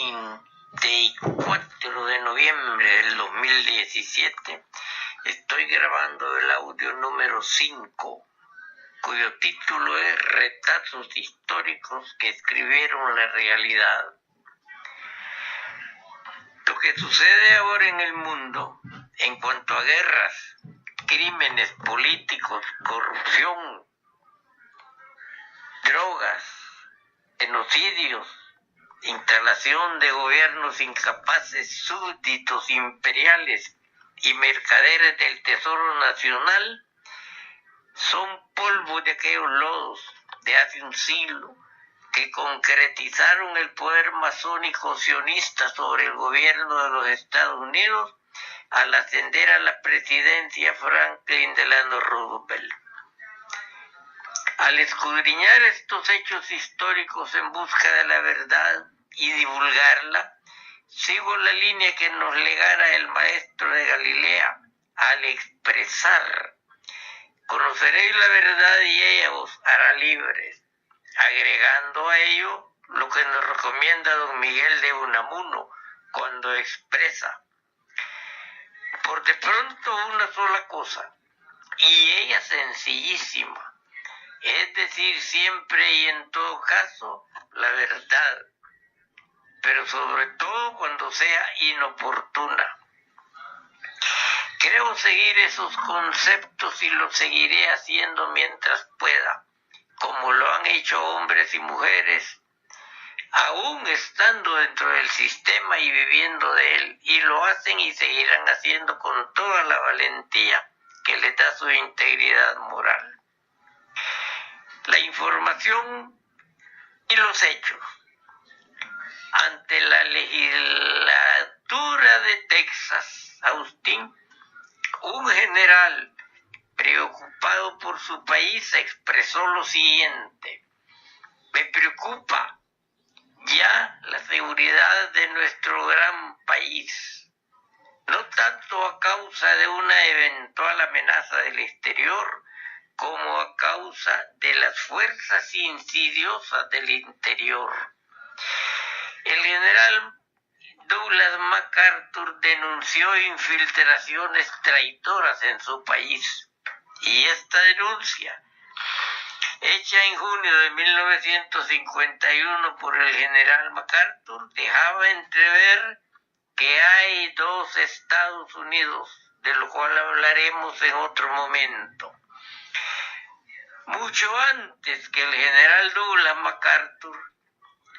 24 de noviembre del 2017 estoy grabando el audio número 5, cuyo título es Retazos históricos que escribieron la realidad. Lo que sucede ahora en el mundo en cuanto a guerras, crímenes políticos, corrupción, drogas, genocidios, instalación de gobiernos incapaces, súbditos imperiales y mercaderes del tesoro nacional, son polvo de aquellos lodos de hace un siglo que concretizaron el poder masónico sionista sobre el gobierno de los Estados Unidos al ascender a la presidencia Franklin Delano Roosevelt. Al escudriñar estos hechos históricos en busca de la verdad y divulgarla, sigo la línea que nos legara el maestro de Galilea al expresar: conoceréis la verdad y ella os hará libres, agregando a ello lo que nos recomienda don Miguel de Unamuno cuando expresa: por de pronto una sola cosa, y ella sencillísima, es decir, siempre y en todo caso, la verdad, pero sobre todo cuando sea inoportuna. Creo seguir esos conceptos y lo seguiré haciendo mientras pueda, como lo han hecho hombres y mujeres, aún estando dentro del sistema y viviendo de él, y lo hacen y seguirán haciendo con toda la valentía que les da su integridad moral. La información y los hechos. Ante la legislatura de Texas, Austin, un general preocupado por su país expresó lo siguiente: me preocupa ya la seguridad de nuestro gran país, no tanto a causa de una eventual amenaza del exterior, como a causa de las fuerzas insidiosas del interior. El general Douglas MacArthur denunció infiltraciones traidores en su país, y esta denuncia, hecha en junio de 1951 por el general MacArthur, dejaba entrever que hay dos Estados Unidos, de lo cual hablaremos en otro momento. Mucho antes que el general Douglas MacArthur,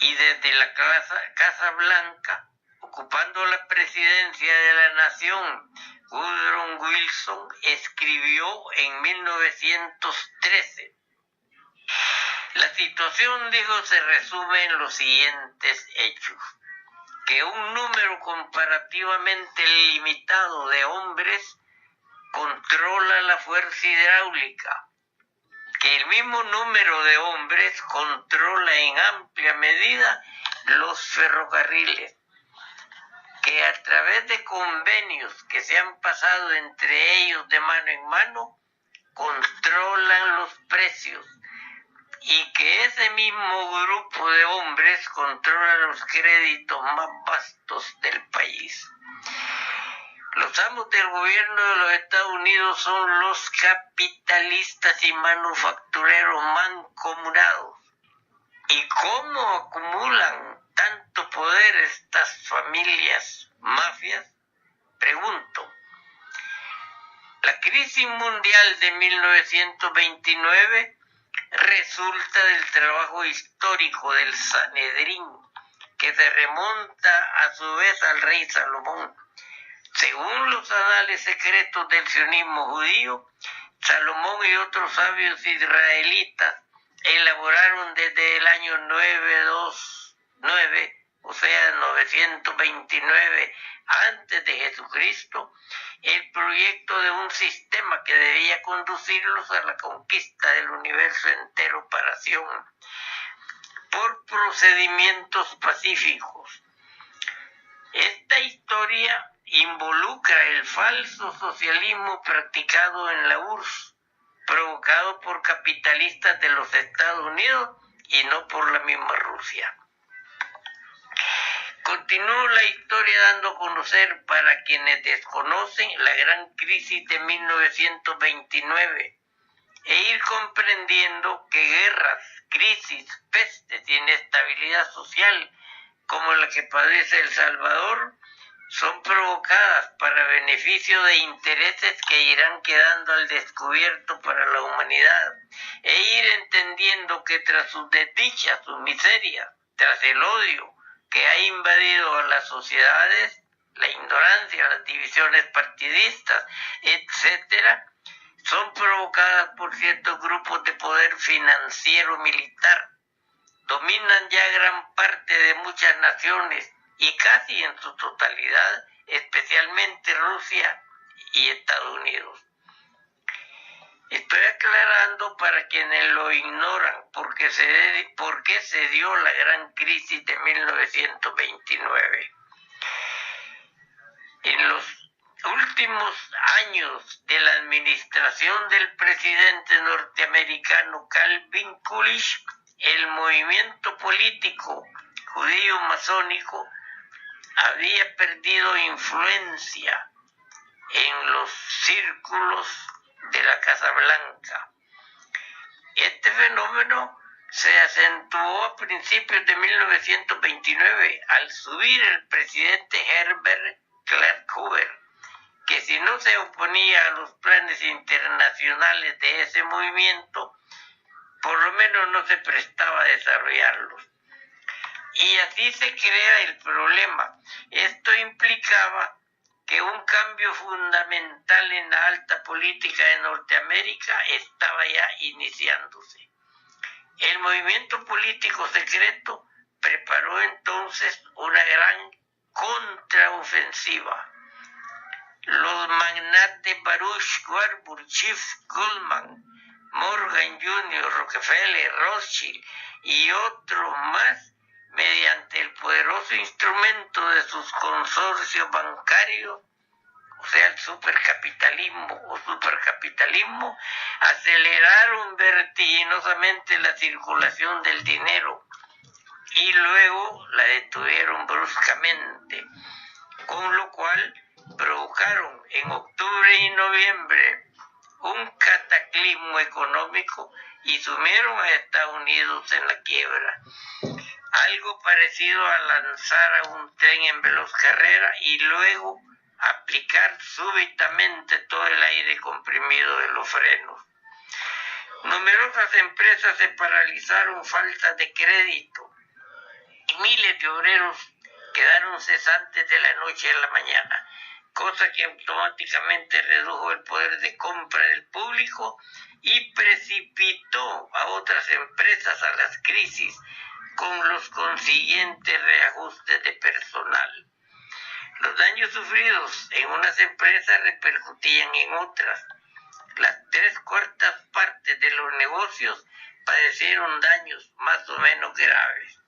y desde la Casa Blanca, ocupando la presidencia de la nación, Woodrow Wilson escribió en 1913: la situación, dijo, se resume en los siguientes hechos: que un número comparativamente limitado de hombres controla la fuerza hidráulica, que el mismo número de hombres controla en amplia medida los ferrocarriles, que a través de convenios que se han pasado entre ellos de mano en mano, controlan los precios, y que ese mismo grupo de hombres controla los créditos más vastos del país. Los amos del gobierno de los Estados Unidos son los capitalistas y manufactureros mancomunados. ¿Y cómo acumulan tanto poder estas familias mafias? Pregunto. La crisis mundial de 1929 resulta del trabajo histórico del Sanedrín, que se remonta a su vez al rey Salomón. Según los anales secretos del sionismo judío, Salomón y otros sabios israelitas elaboraron desde el año 929, o sea 929 antes de Jesucristo, el proyecto de un sistema que debía conducirlos a la conquista del universo entero para Sion, por procedimientos pacíficos. Esta historia involucra el falso socialismo practicado en la URSS, provocado por capitalistas de los Estados Unidos y no por la misma Rusia. Continúo la historia dando a conocer para quienes desconocen la gran crisis de 1929 e ir comprendiendo que guerras, crisis, pestes y inestabilidad social como la que padece El Salvador son provocadas para beneficio de intereses que irán quedando al descubierto para la humanidad e ir entendiendo que tras sus desdichas, sus miserias, tras el odio que ha invadido a las sociedades, la ignorancia, las divisiones partidistas, etcétera, son provocadas por ciertos grupos de poder financiero militar. Dominan ya gran parte de muchas naciones y casi en su totalidad, especialmente Rusia y Estados Unidos. Estoy aclarando para quienes lo ignoran por qué se dio la gran crisis de 1929. En los últimos años de la administración del presidente norteamericano Calvin Coolidge, el movimiento político judío masónico había perdido influencia en los círculos de la Casa Blanca. Este fenómeno se acentuó a principios de 1929 al subir el presidente Herbert Clark Hoover, que si no se oponía a los planes internacionales de ese movimiento, por lo menos no se prestaba a desarrollarlos. Y así se crea el problema. Esto implicaba que un cambio fundamental en la alta política de Norteamérica estaba ya iniciándose. El movimiento político secreto preparó entonces una gran contraofensiva. Los magnates Baruch, Warburg, Schiff, Goldman, Morgan Jr., Rockefeller, Rothschild y otros más, mediante el poderoso instrumento de sus consorcios bancarios, o sea, el supercapitalismo, aceleraron vertiginosamente la circulación del dinero y luego la detuvieron bruscamente, con lo cual provocaron en octubre y noviembre un cataclismo económico y sumieron a Estados Unidos en la quiebra. Algo parecido a lanzar a un tren en veloz carrera y luego aplicar súbitamente todo el aire comprimido de los frenos. Numerosas empresas se paralizaron faltas de crédito y miles de obreros quedaron cesantes de la noche a la mañana, cosa que automáticamente redujo el poder de compra del público y precipitó a otras empresas a las crisis con los consiguientes reajustes de personal. Los daños sufridos en unas empresas repercutían en otras. Las 3/4 partes de los negocios padecieron daños más o menos graves.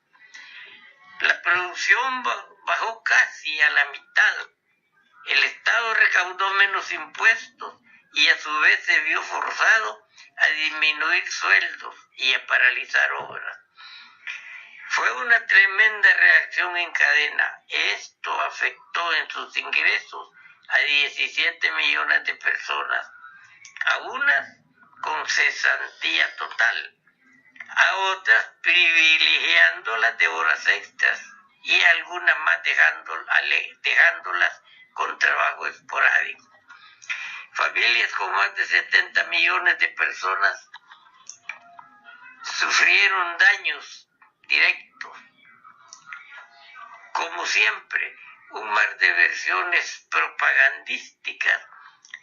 La producción bajó casi a la mitad. El Estado recaudó menos impuestos y a su vez se vio forzado a disminuir sueldos y a paralizar obras. Fue una tremenda reacción en cadena. Esto afectó en sus ingresos a 17 millones de personas, a unas con cesantía total, a otras privilegiándolas de horas extras y a algunas más dejándolas con trabajo esporádico. Familias con más de 70 millones de personas sufrieron daños directos. Como siempre, un mar de versiones propagandísticas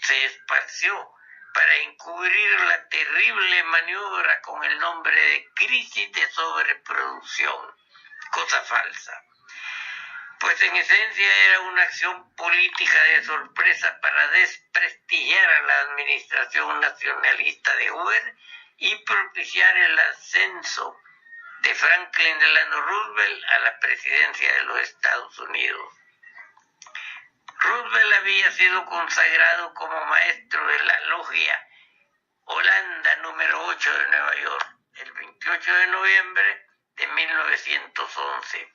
se esparció para encubrir la terrible maniobra con el nombre de crisis de sobreproducción, cosa falsa, pues en esencia era una acción política de sorpresa para desprestigiar a la administración nacionalista de Hoover y propiciar el ascenso de Franklin Delano Roosevelt a la presidencia de los Estados Unidos. Roosevelt había sido consagrado como maestro de la logia Holanda número 8 de Nueva York el 28 de noviembre de 1911.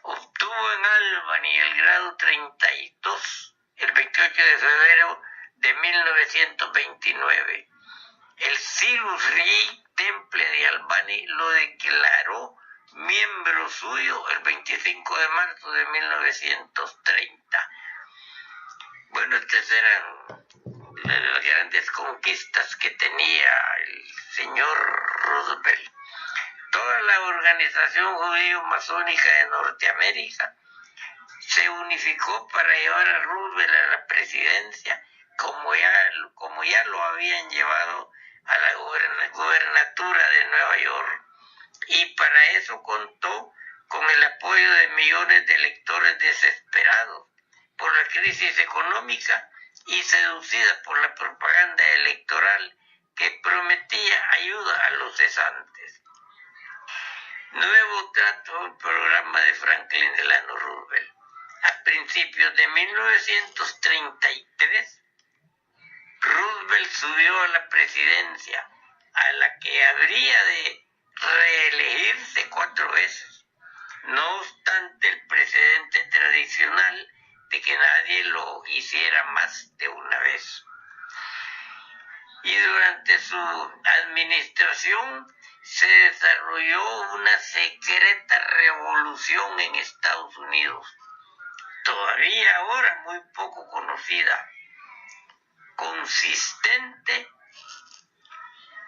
Obtuvo estuvo en Albany el grado 32 el 28 de febrero de 1929. El Cyrus Reed Temple de Albany lo declaró miembro suyo el 25 de marzo de 1930. Bueno, estas eran las grandes conquistas que tenía el señor Roosevelt. Toda la organización judío-masónica de Norteamérica se unificó para llevar a Roosevelt a la presidencia, como ya lo habían llevado a la gobernatura de Nueva York, y para eso contó con el apoyo de millones de electores desesperados por la crisis económica y seducida por la propaganda electoral que prometía ayuda a los cesantes. Nuevo trato, el programa de Franklin Delano Roosevelt. A principios de 1933, Roosevelt subió a la presidencia, a la que habría de reelegirse 4 veces. No obstante el precedente tradicional de que nadie lo hiciera más de una vez. Y durante su administración se desarrolló una secreta revolución en Estados Unidos, todavía ahora muy poco conocida, consistente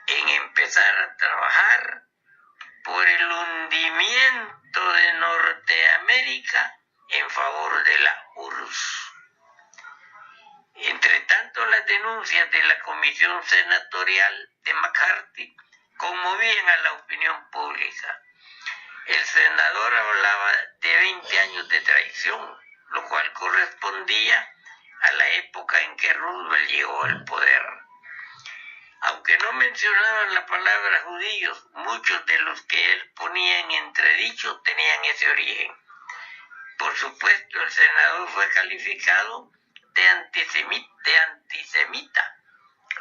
en empezar a trabajar por el hundimiento de Norteamérica en favor de la URSS. Entre tanto, las denuncias de la Comisión Senatorial de McCarthy conmovían a la opinión pública. El senador hablaba de 20 años de traición, lo cual correspondía a la época en que Roosevelt llegó al poder. Aunque no mencionaban la palabra judíos, muchos de los que él ponía en entredicho tenían ese origen. Por supuesto, el senador fue calificado de antisemita.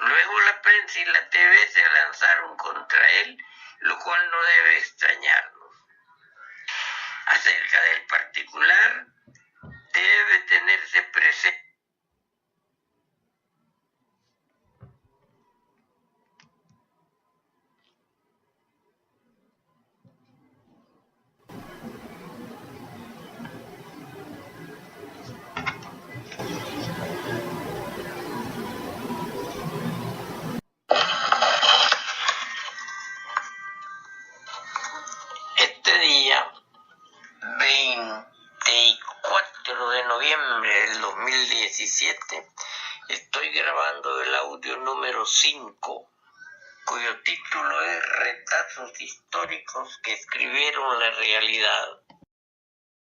Luego la prensa y la TV se lanzaron contra él, lo cual no debe extrañarnos. Acerca del particular, debe tenerse presente este día, 24 de noviembre del 2017, estoy grabando el audio número 5, cuyo título es Retazos históricos que escribieron la realidad.